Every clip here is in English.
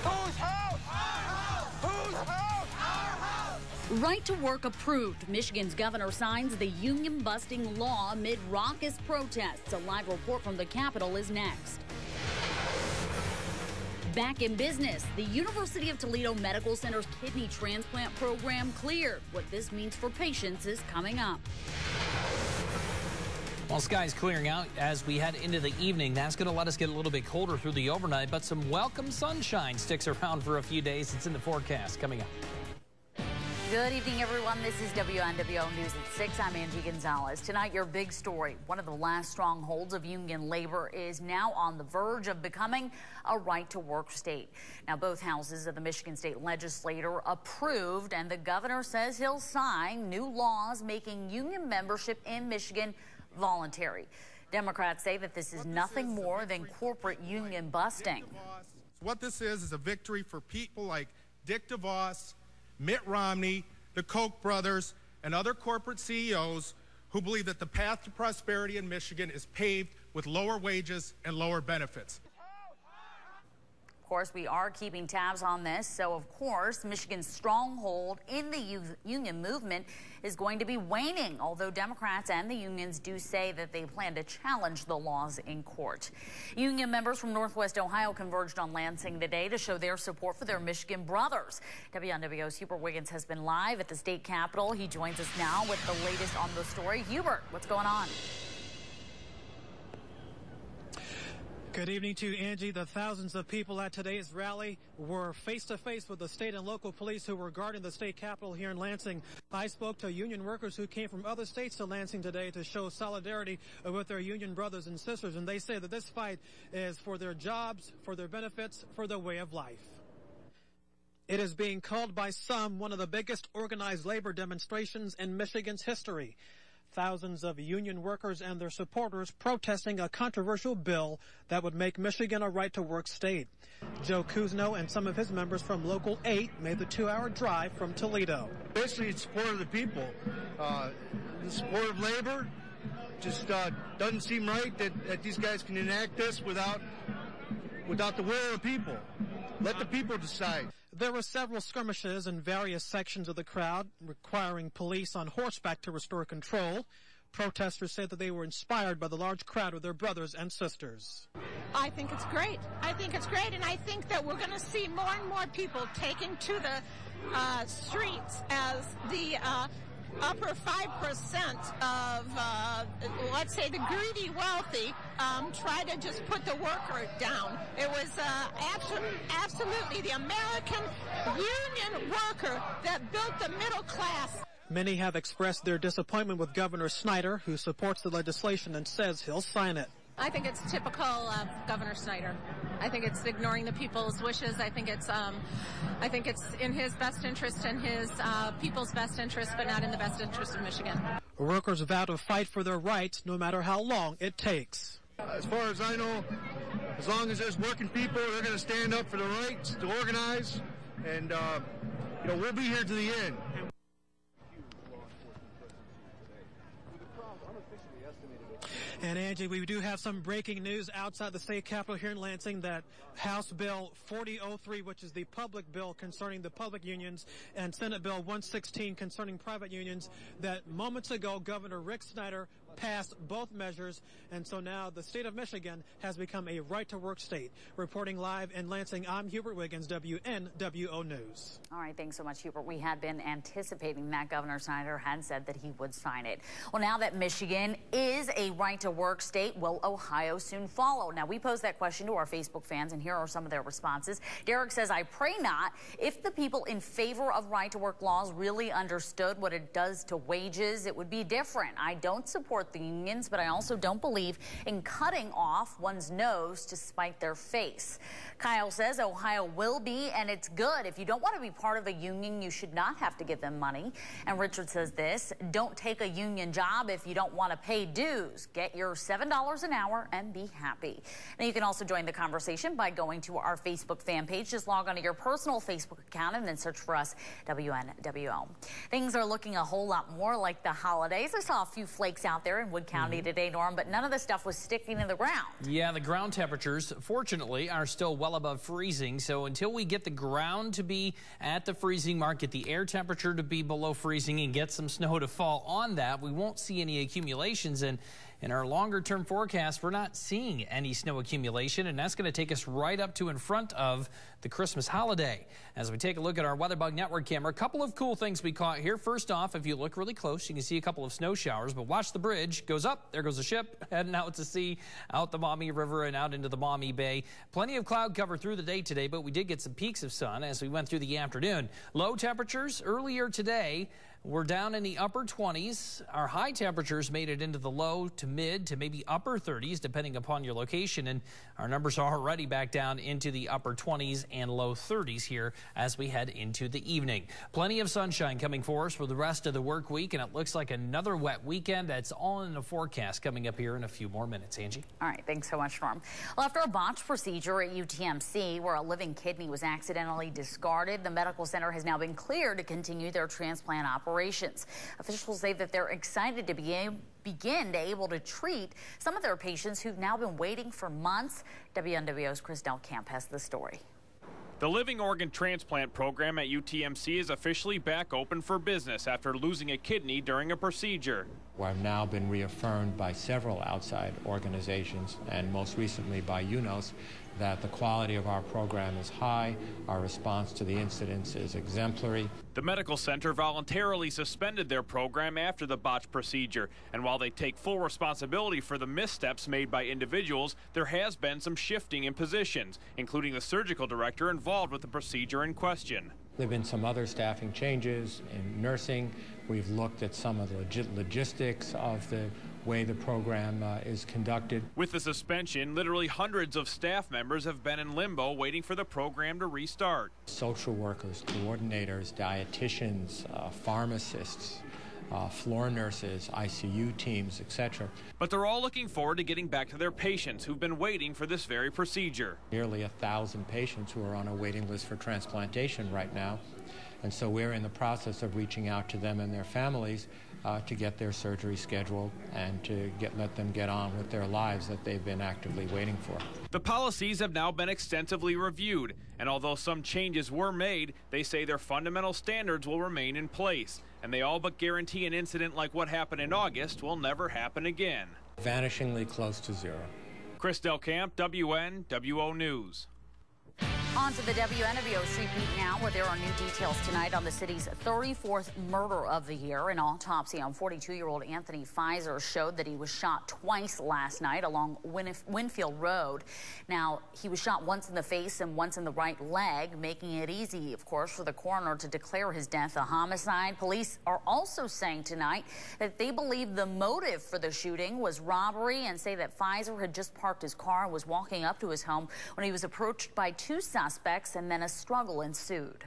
Whose house? Our house! Whose house? Our house! Right to work approved. Michigan's governor signs the union-busting law amid raucous protests. A live report from the Capitol is next. Back in business, the University of Toledo Medical Center's kidney transplant program cleared. What this means for patients is coming up. Well, skies clearing out as we head into the evening. That's going to let us get a little bit colder through the overnight, but some welcome sunshine sticks around for a few days. It's in the forecast coming up. Good evening, everyone. This is WNWO News at 6. I'm Angie Gonzalez. Tonight, your big story. One of the last strongholds of union labor is now on the verge of becoming a right-to-work state. Now, both houses of the Michigan State Legislature approved, and the governor says he'll sign new laws making union membership in Michigan voluntary. Democrats say that this is nothing more than corporate union busting. What this is a victory for people like Dick DeVos, Mitt Romney, the Koch brothers, and other corporate CEOs who believe that the path to prosperity in Michigan is paved with lower wages and lower benefits. Of course, we are keeping tabs on this. So, of course, Michigan's stronghold in the union movement is going to be waning, although Democrats and the unions do say that they plan to challenge the laws in court. Union members from Northwest Ohio converged on Lansing today to show their support for their Michigan brothers. WNWO's Hubert Wiggins has been live at the state capitol. He joins us now with the latest on the story. Hubert, what's going on? Good evening to you, Angie. The thousands of people at today's rally were face-to-face with the state and local police who were guarding the state capitol here in Lansing. I spoke to union workers who came from other states to Lansing today to show solidarity with their union brothers and sisters, and they say that this fight is for their jobs, for their benefits, for their way of life. It is being called by some one of the biggest organized labor demonstrations in Michigan's history. Thousands of union workers and their supporters protesting a controversial bill that would make Michigan a right-to-work state. Joe Kuzno and some of his members from Local 8 made the 2-hour drive from Toledo. Basically, it's support of the people. The support of labor just doesn't seem right that these guys can enact this without the will of the people. Let the people decide. There were several skirmishes in various sections of the crowd, requiring police on horseback to restore control. Protesters said that they were inspired by the large crowd of their brothers and sisters. I think it's great. I think it's great, and I think that we're going to see more and more people taking to the streets as the upper 5% of, let's say, the greedy wealthy try to just put the worker down. It was absolutely the American union worker that built the middle class. Many have expressed their disappointment with Governor Snyder, who supports the legislation and says he'll sign it. I think it's typical of Governor Snyder. I think it's ignoring the people's wishes. I think it's in his best interest and his people's best interest, but not in the best interest of Michigan. Workers vow to fight for their rights no matter how long it takes. As far as I know, as long as there's working people, they're going to stand up for the rights to organize, and we'll be here to the end. And Angie, we do have some breaking news outside the state capitol here in Lansing that House Bill 4003, which is the public bill concerning the public unions, and Senate Bill 116 concerning private unions, that moments ago Governor Rick Snyder passed both measures, and so now the state of Michigan has become a right-to-work state. Reporting live in Lansing, I'm Hubert Wiggins, WNWO News. All right, thanks so much, Hubert. We had been anticipating that. Governor Snyder had said that he would sign it. Well, now that Michigan is a right-to-work state, will Ohio soon follow? Now, we posed that question to our Facebook fans, and here are some of their responses. Derek says, I pray not. If the people in favor of right-to-work laws really understood what it does to wages, it would be different. I don't support the unions, but I also don't believe in cutting off one's nose to spite their face. Kyle says Ohio will be, and it's good. If you don't want to be part of a union, you should not have to give them money. And Richard says this, don't take a union job if you don't want to pay dues. Get your $7 an hour and be happy. Now, you can also join the conversation by going to our Facebook fan page. Just log onto your personal Facebook account and then search for us, WNWO. Things are looking a whole lot more like the holidays. I saw a few flakes out there in Wood County today, Norm, but none of the stuff was sticking to the ground. Yeah, the ground temperatures, fortunately, are still well well above freezing. So until we get the ground to be at the freezing mark, get the air temperature to be below freezing, and get some snow to fall on that, we won't see any accumulations. And in our longer-term forecast, we're not seeing any snow accumulation, and that's going to take us right up to in front of the Christmas holiday. As we take a look at our WeatherBug Network camera, a couple of cool things we caught here. First off, if you look really close, you can see a couple of snow showers, but watch the bridge. Goes up, there goes a ship heading out to sea, out the Maumee River and out into the Maumee Bay. Plenty of cloud cover through the day today, but we did get some peaks of sun as we went through the afternoon. Low temperatures earlier today, we're down in the upper 20s. Our high temperatures made it into the low to mid to maybe upper 30s, depending upon your location. And our numbers are already back down into the upper 20s and low 30s here as we head into the evening. Plenty of sunshine coming for us for the rest of the work week, and it looks like another wet weekend. That's all in the forecast coming up here in a few more minutes. Angie? All right, thanks so much, Norm. Well, after a botched procedure at UTMC where a living kidney was accidentally discarded, the medical center has now been cleared to continue their transplant operations. Officials say that they're excited to begin able to treat some of their patients who've now been waiting for months. WNWO's Chris Delcamp has the story. The living organ transplant program at UTMC is officially back open for business after losing a kidney during a procedure. I've now been reaffirmed by several outside organizations and most recently by UNOS that the quality of our program is high, our response to the incidents is exemplary. The medical center voluntarily suspended their program after the botched procedure, and while they take full responsibility for the missteps made by individuals, there has been some shifting in positions, including the surgical director involved with the procedure in question. There have been some other staffing changes in nursing. We've looked at some of the logistics of the way the program is conducted. With the suspension, literally hundreds of staff members have been in limbo waiting for the program to restart. Social workers, coordinators, dietitians, pharmacists, floor nurses, ICU teams, etc. But they're all looking forward to getting back to their patients who've been waiting for this very procedure. Nearly 1,000 patients who are on a waiting list for transplantation right now. And so we're in the process of reaching out to them and their families to get their surgery scheduled and to let them get on with their lives that they've been actively waiting for. The policies have now been extensively reviewed, and although some changes were made, they say their fundamental standards will remain in place, and they all but guarantee an incident like what happened in August will never happen again. Vanishingly close to zero. Chris Delcamp, WNWO News. On to the WNWO Street Beat now, where there are new details tonight on the city's 34th murder of the year. An autopsy on 42-year-old Anthony Pfizer showed that he was shot twice last night along Winfield Road. Now, he was shot once in the face and once in the right leg, making it easy, of course, for the coroner to declare his death a homicide. Police are also saying tonight that they believe the motive for the shooting was robbery and say that Pfizer had just parked his car and was walking up to his home when he was approached by two suspects, and then a struggle ensued.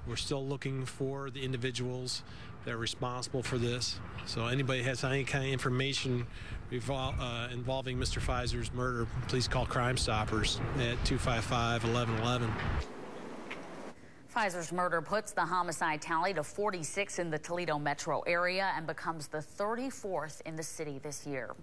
We're still looking for the individuals that are responsible for this. So anybody has any kind of information involving Mr. Pfizer's murder, please call Crime Stoppers at 255-1111. Pfizer's murder puts the homicide tally to 46 in the Toledo metro area and becomes the 34th in the city this year.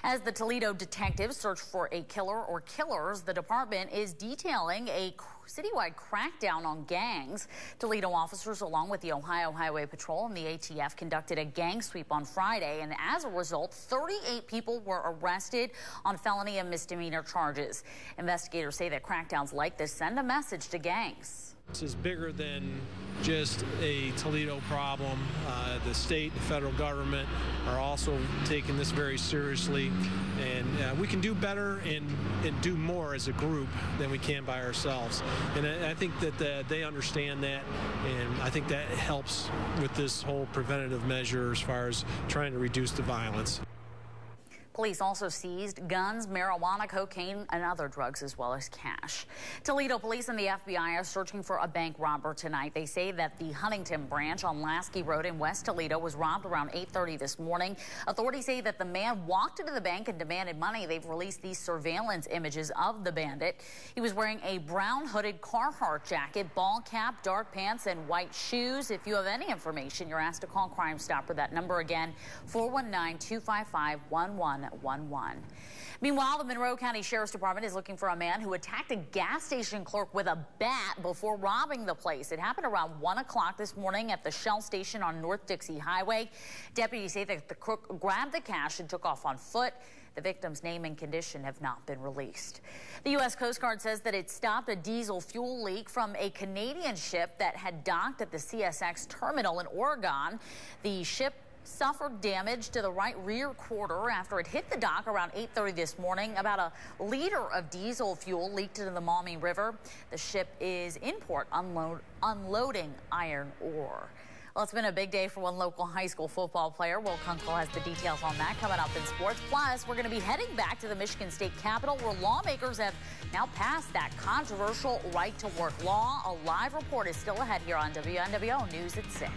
As the Toledo detectives search for a killer or killers, the department is detailing a citywide crackdown on gangs. Toledo officers, along with the Ohio Highway Patrol and the ATF, conducted a gang sweep on Friday, and as a result, 38 people were arrested on felony and misdemeanor charges. Investigators say that crackdowns like this send a message to gangs. This is bigger than just a Toledo problem. The state and federal government are also taking this very seriously, and we can do better and do more as a group than we can by ourselves. And I think that they understand that, and I think that helps with this whole preventative measure as far as trying to reduce the violence. Police also seized guns, marijuana, cocaine, and other drugs, as well as cash. Toledo police and the FBI are searching for a bank robber tonight. They say that the Huntington branch on Lasky Road in West Toledo was robbed around 8:30 this morning. Authorities say that the man walked into the bank and demanded money. They've released these surveillance images of the bandit. He was wearing a brown hooded Carhartt jacket, ball cap, dark pants, and white shoes. If you have any information, you're asked to call Crime Stopper. That number again, 419-255-1111. 911. Meanwhile, the Monroe County Sheriff's Department is looking for a man who attacked a gas station clerk with a bat before robbing the place. It happened around 1 o'clock this morning at the Shell station on North Dixie Highway. Deputies say that the crook grabbed the cash and took off on foot. The victim's name and condition have not been released. The U.S. Coast Guard says that it stopped a diesel fuel leak from a Canadian ship that had docked at the CSX terminal in Oregon. The ship suffered damage to the right rear quarter after it hit the dock around 8:30 this morning. About a liter of diesel fuel leaked into the Maumee River. The ship is in port unloading iron ore. Well, it's been a big day for one local high school football player. Will Kunkel has the details on that coming up in sports. Plus, we're going to be heading back to the Michigan State Capitol, where lawmakers have now passed that controversial right-to-work law. A live report is still ahead here on WNWO News at 6.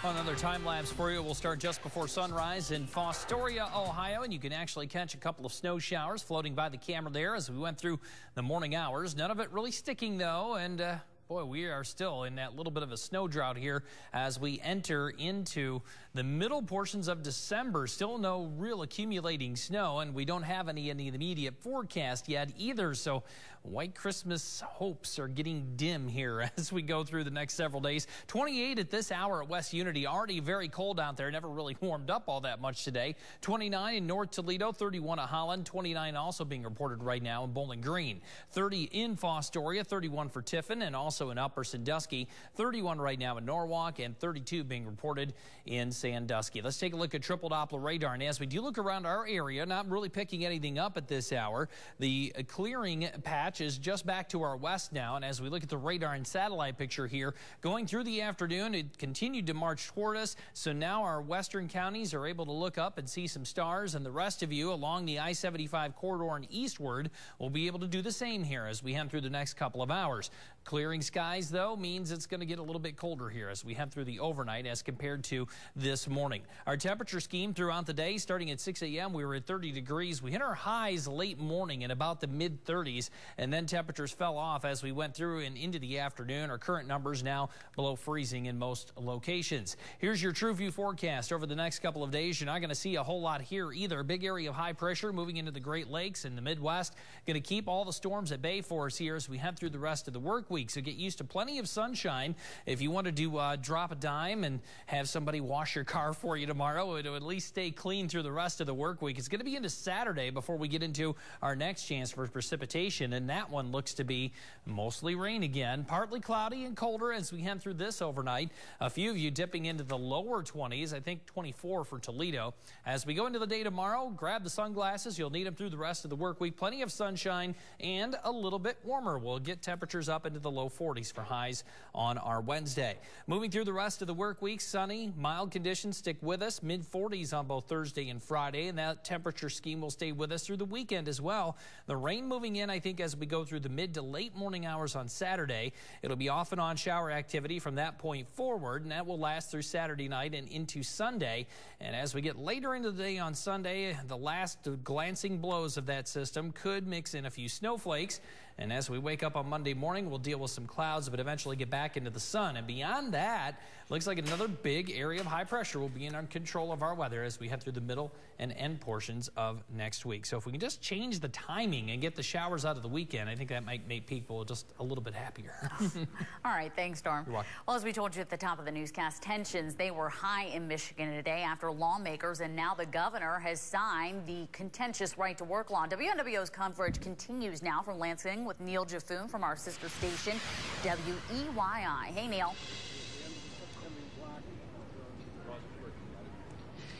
Another time lapse for you. We'll start just before sunrise in Fostoria, Ohio, and you can actually catch a couple of snow showers floating by the camera there as we went through the morning hours. None of it really sticking, though, and boy, we are still in that little bit of a snow drought here as we enter into the middle portions of December. Still no real accumulating snow, and we don't have any in the immediate forecast yet either, so white Christmas hopes are getting dim here as we go through the next several days. 28 at this hour at West Unity. Already very cold out there. Never really warmed up all that much today. 29 in North Toledo, 31 at Holland, 29 also being reported right now in Bowling Green. 30 in Fostoria, 31 for Tiffin, and also in Upper Sandusky. 31 right now in Norwalk, and 32 being reported in Sandusky. Let's take a look at triple Doppler radar. And as we do look around our area, not really picking anything up at this hour. The clearing patch is just back to our west now, and as we look at the radar and satellite picture here, going through the afternoon, it continued to march toward us, so now our western counties are able to look up and see some stars, and the rest of you along the I-75 corridor and eastward will be able to do the same here as we head through the next couple of hours. Clearing skies, though, means it's going to get a little bit colder here as we head through the overnight as compared to this morning. Our temperature scheme throughout the day, starting at 6 a.m., we were at 30 degrees. We hit our highs late morning in about the mid-30s, and then temperatures fell off as we went through and into the afternoon. Our current numbers now below freezing in most locations. Here's your true view forecast over the next couple of days. You're not going to see a whole lot here either. A big area of high pressure moving into the Great Lakes and the Midwest. Going to keep all the storms at bay for us here as we head through the rest of the work week. So get used to plenty of sunshine. If you wanted to drop a dime and have somebody wash your car for you tomorrow, it'll at least stay clean through the rest of the work week. It's going to be into Saturday before we get into our next chance for precipitation, and that one looks to be mostly rain again. Partly cloudy and colder as we head through this overnight. A few of you dipping into the lower 20s, I think 24 for Toledo. As we go into the day tomorrow, grab the sunglasses. You'll need them through the rest of the work week. Plenty of sunshine and a little bit warmer. We'll get temperatures up into the low 40s for highs on our Wednesday. Moving through the rest of the work week, sunny, mild conditions stick with us. Mid-40s on both Thursday and Friday, and that temperature scheme will stay with us through the weekend as well. The rain moving in, I think, as we go through the mid to late morning hours on Saturday. It'll be off and on shower activity from that point forward, and that will last through Saturday night and into Sunday. And as we get later into the day on Sunday, the last glancing blows of that system could mix in a few snowflakes. And as we wake up on Monday morning, we'll deal with some clouds, but eventually get back into the sun. And beyond that, looks like another big area of high pressure will be in control of our weather as we head through the middle and end portions of next week. So if we can just change the timing and get the showers out of the weekend, I think that might make people just a little bit happier. All right, thanks, Storm. You're welcome. Well, as we told you at the top of the newscast, tensions, they were high in Michigan today after lawmakers and now the governor has signed the contentious right-to-work law. WNWO's coverage continues now from Lansing with Neil Jaffoon from our sister station, WEYI. Hey, Neil.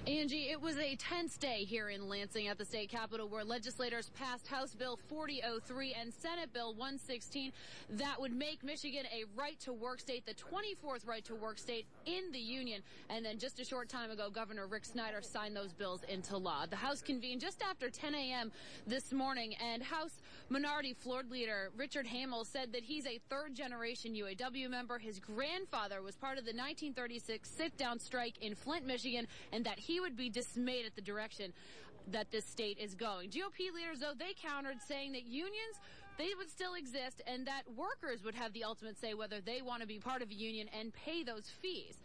Angie, it was a tense day here in Lansing at the state capitol where legislators passed House Bill 4003 and Senate Bill 116 that would make Michigan a right-to-work state, the 24th right-to-work state in the union. And then just a short time ago, Governor Rick Snyder signed those bills into law. The House convened just after 10 a.m. this morning, and House Minority Floor Leader Richard Hamel said that he's a third-generation UAW member. His grandfather was part of the 1936 sit-down strike in Flint, Michigan, and that he would be dismayed at the direction that this state is going. GOP leaders, though, they countered, saying that unions, they would still exist and that workers would have the ultimate say whether they want to be part of a union and pay those fees.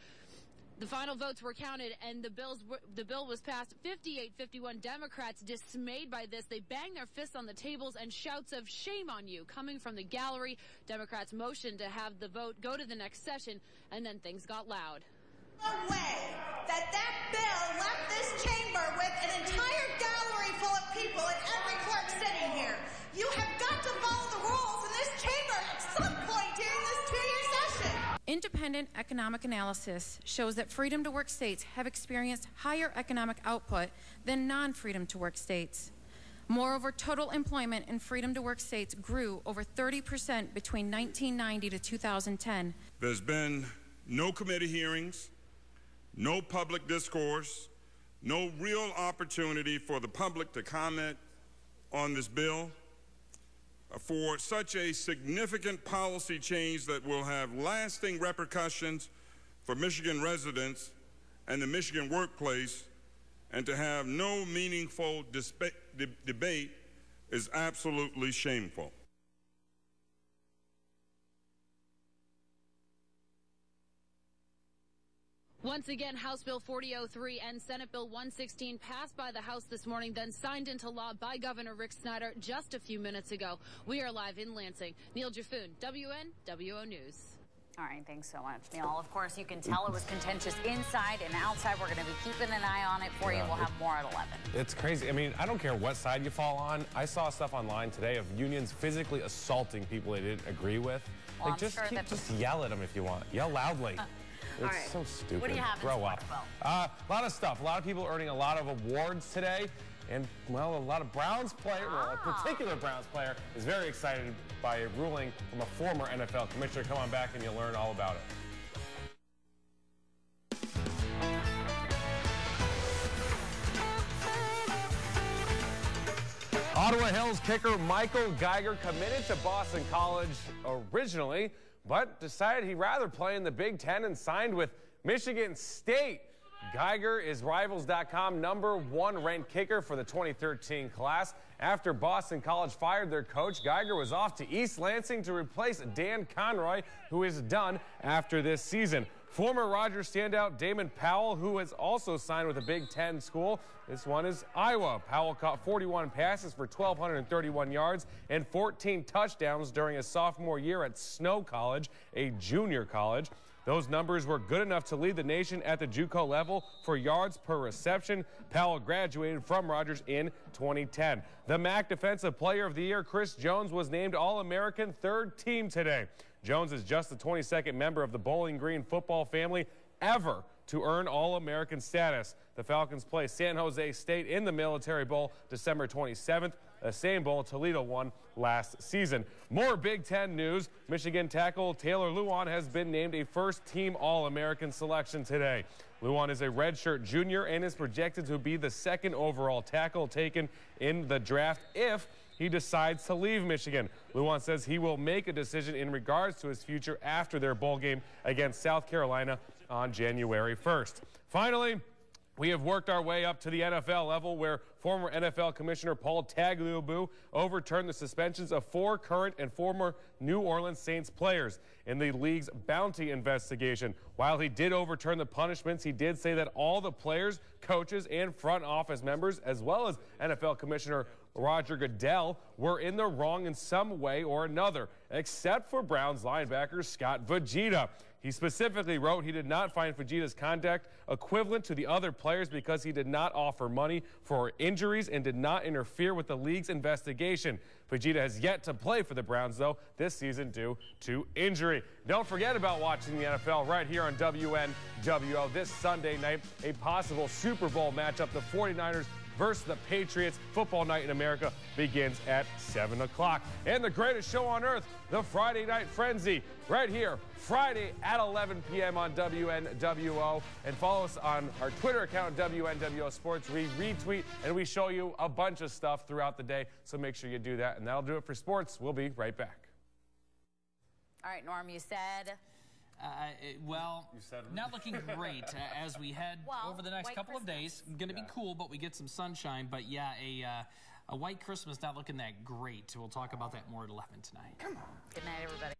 The final votes were counted, and the bill was passed 58-51. Democrats dismayed by this. They banged their fists on the tables, and shouts of "shame on you" coming from the gallery. Democrats motioned to have the vote go to the next session, and then things got loud. No way that bill left this chamber with an entire gallery full of people and every clerk sitting here. You have got to follow the rules in this chamber at some point during this two-year session. Independent economic analysis shows that freedom-to-work states have experienced higher economic output than non-freedom to work states. Moreover, total employment in freedom-to-work states grew over 30% between 1990 to 2010. There's been no committee hearings, no public discourse, no real opportunity for the public to comment on this bill. For such a significant policy change that will have lasting repercussions for Michigan residents and the Michigan workplace, and to have no meaningful debate is absolutely shameful. Once again, House Bill 4003 and Senate Bill 116 passed by the House this morning, then signed into law by Governor Rick Snyder just a few minutes ago. We are live in Lansing. Neil Jaffoon, WNWO News. All right, thanks so much, Neil. Of course, you can tell it was contentious inside and outside. We're going to be keeping an eye on it for you. We'll have more at 11. It's crazy. I mean, I don't care what side you fall on. I saw stuff online today of unions physically assaulting people they didn't agree with. Well, like, just yell at them if you want. Yell loudly. It's so stupid. What do you have? Grow up. A lot of stuff. A lot of people earning a lot of awards today. And, well, a lot of Browns players, well, a particular Browns player is very excited by a ruling from a former NFL commissioner. Come on back and you'll learn all about it. Ottawa Hills kicker Michael Geiger committed to Boston College originally, but decided he'd rather play in the Big Ten and signed with Michigan State. Geiger is Rivals.com #1 ranked kicker for the 2013 class. After Boston College fired their coach, Geiger was off to East Lansing to replace Dan Conroy, who is done after this season. Former Rogers standout Damon Powell, who has also signed with a Big Ten school. This one is Iowa. Powell caught 41 passes for 1,231 yards and 14 touchdowns during his sophomore year at Snow College, a junior college. Those numbers were good enough to lead the nation at the JUCO level for yards per reception. Powell graduated from Rogers in 2010. The MAC Defensive Player of the Year, Chris Jones, was named All-American third team today. Jones is just the 22nd member of the Bowling Green football family ever to earn All-American status. The Falcons play San Jose State in the Military Bowl December 27th, the same bowl Toledo won last season. More Big Ten news. Michigan tackle Taylor Lewan has been named a first-team All-American selection today. Lewan is a redshirt junior and is projected to be the second overall tackle taken in the draft if he decides to leave Michigan. Lewan says he will make a decision in regards to his future after their bowl game against South Carolina on January 1st. Finally, we have worked our way up to the NFL level, where former NFL Commissioner Paul Tagliabue overturned the suspensions of 4 current and former New Orleans Saints players in the league's bounty investigation. While he did overturn the punishments, he did say that all the players, coaches, and front office members, as well as NFL Commissioner Roger Goodell, were in the wrong in some way or another, except for Browns linebacker Scott Fujita. He specifically wrote he did not find Fujita's conduct equivalent to the other players because he did not offer money for injuries and did not interfere with the league's investigation. Fujita has yet to play for the Browns, though, this season due to injury. Don't forget about watching the NFL right here on WNWO this Sunday night. A possible Super Bowl matchup, the 49ers versus the Patriots. Football night in America begins at 7 o'clock. And the greatest show on earth, the Friday Night Frenzy, right here, Friday at 11 p.m. on WNWO. And follow us on our Twitter account, WNWO Sports. We retweet and we show you a bunch of stuff throughout the day, so make sure you do that. And that'll do it for sports. We'll be right back. All right, Norm, you said... well, not looking great as we head over the next couple of days. Going to be cool, but we get some sunshine. But yeah, a white Christmas not looking that great. We'll talk about that more at 11 tonight. Come on. Good night, everybody.